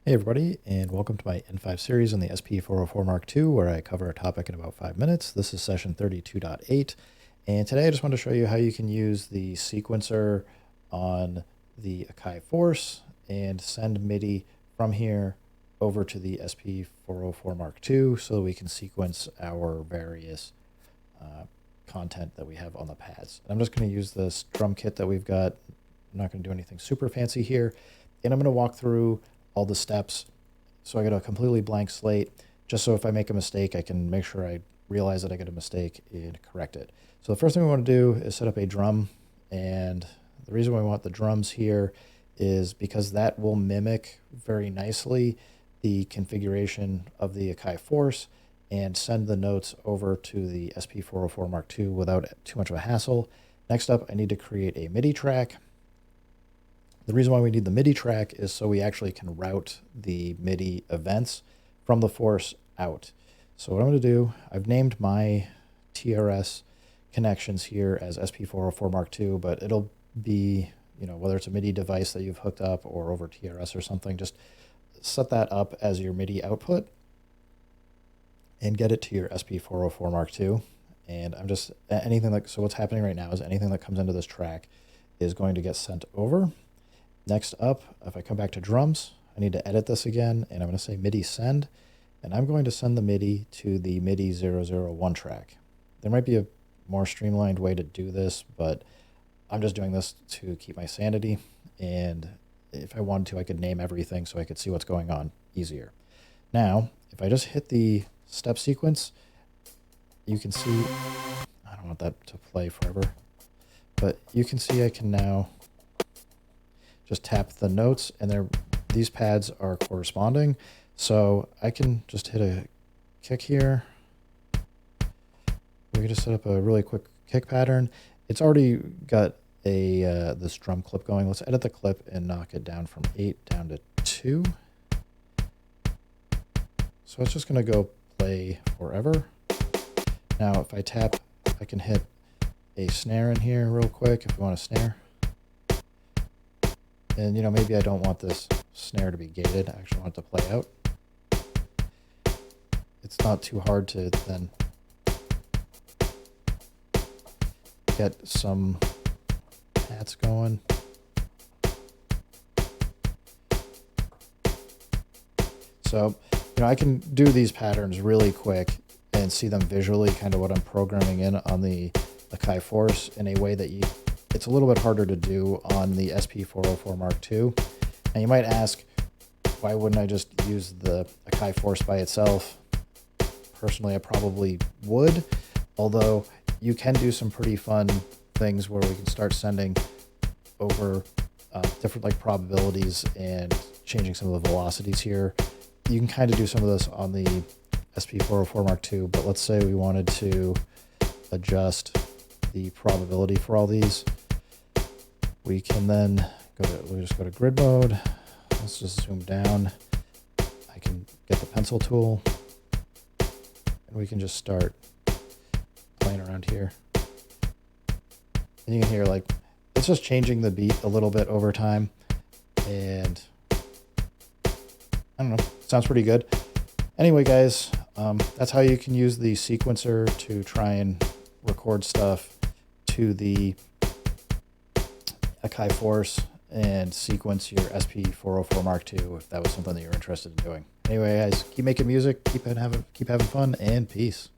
Hey everybody, and welcome to my N5 series on the SP404 mk2, where I cover a topic in about 5 minutes. This is session 32.8, and today I just want to show you how you can use the sequencer on the Akai Force and send MIDI from here over to the SP404 mk2 so that we can sequence our various content that we have on the pads. And I'm just going to use this drum kit that we've got. I'm not going to do anything super fancy here, and I'm going to walk through all the steps so I get a completely blank slate, just so if I make a mistake I can make sure I realize that I get a mistake and correct it. So the first thing we want to do is set up a drum, and the reason we want the drums here is because that will mimic very nicely the configuration of the Akai Force and send the notes over to the SP404 mk2 without too much of a hassle. Next up, I need to create a MIDI track. The reason why we need the MIDI track is so we actually can route the MIDI events from the Force out. So what I'm going to do, I've named my TRS connections here as SP404 mk2, but it'll be, whether it's a MIDI device that you've hooked up or over TRS or something, just set that up as your MIDI output and get it to your SP404 mk2. And I'm just, so what's happening right now is anything that comes into this track is going to get sent over. Next up, if I come back to drums, I need to edit this again, and I'm going to say MIDI send, and I'm going to send the MIDI to the MIDI 001 track. There might be a more streamlined way to do this, but I'm just doing this to keep my sanity, and if I wanted to, I could name everything so I could see what's going on easier. Now, if I just hit the step sequence, you can see, I don't want that to play forever, but you can see I can now just tap the notes, and these pads are corresponding. So I can just hit a kick here. We can just set up a really quick kick pattern. It's already got a this drum clip going. Let's edit the clip and knock it down from 8 down to 2. So it's just going to go play forever. Now if I tap, I can hit a snare in here real quick if we want a snare. And, maybe I don't want this snare to be gated. I actually want it to play out. It's not too hard to then get some hats going. So, I can do these patterns really quick and see them visually, kind of what I'm programming in on the Akai Force in a way that it's a little bit harder to do on the SP404 mk2. And you might ask, why wouldn't I just use the Akai Force by itself? Personally, I probably would, although you can do some pretty fun things where we can start sending over different probabilities and changing some of the velocities here. You can kind of do some of this on the SP404 mk2, but let's say we wanted to adjust the probability for all these. We can then we'll just go to grid mode. Let's just zoom down. I can get the pencil tool, and we can just start playing around here. And you can hear it's just changing the beat a little bit over time, and I don't know, sounds pretty good. Anyway, guys, that's how you can use the sequencer to try and record stuff to the Akai Force and sequence your SP404 mk2 if that was something that you're interested in doing. Anyway, guys, keep making music, keep having fun, and peace.